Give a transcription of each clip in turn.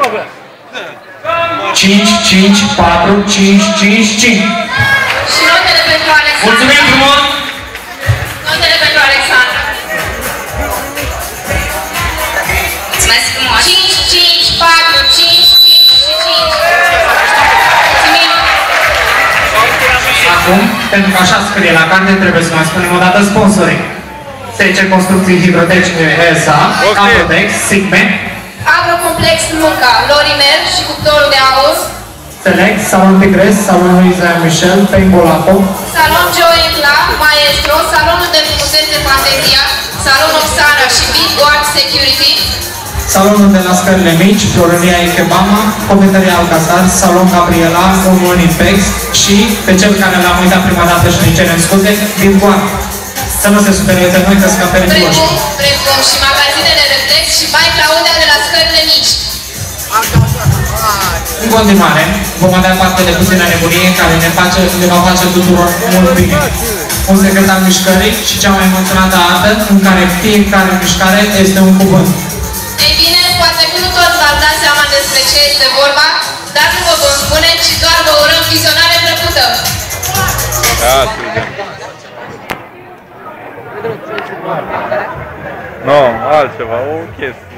5, 5, 4, 5, 5, 5. Și notele pentru Alexandra. Mulțumim frumos! Notele pentru Alexandra. Mulțumesc frumos. 5, 5, 4, 5, 5 și 5. Mulțumim. Acum, pentru că așa scrie la carte, trebuie să mai spunem o dată sponsorii. SC Construcții Hidrotehnice ESA, Agrotex, Sigme, Agrocomplex Luca, Lorimer și cuptorul de aur. Select, Salon Tigres, Salon Luisa Michel, Pembolaco, Salon Joentla, Maestro, Salonul de frumusețe Fantezia, Salon Oxana și Big Guard Security. Salonul de la Scările Mici, Florăria Ikebama, Cofetăria Alcazar, Salon Gabriela, Union Impex și, pe cel care l-am uitat prima dată și ne cerem scuze, Big Guard. Să nu se supere de noi că scapele Precum și magazinele Reflex și Bai Claudia de la Scările Mici. În continuare, vom avea parte de puțină nebunie care ne va face tuturor mult bine. Un secret al mișcării și cea mai emoționată artă în care fiecare mișcare este un cuvânt. Ei bine, poate că nu toți v-ați dat seama despre ce este vorba, dar nu vă vom spune, ci doar vă urăm vizionare plăcută. Nu, altceva, o chestie.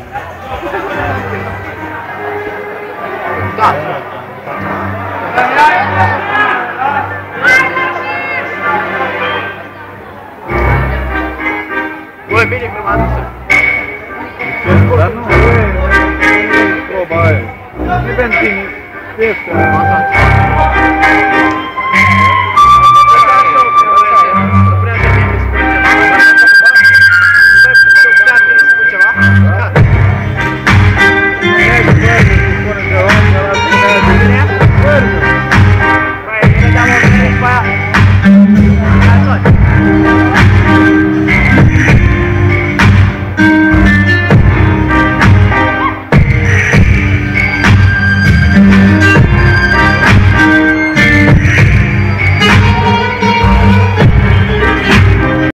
Băi, bine că m-am dus. Dar nu, e proba aia. E pentru tine, este.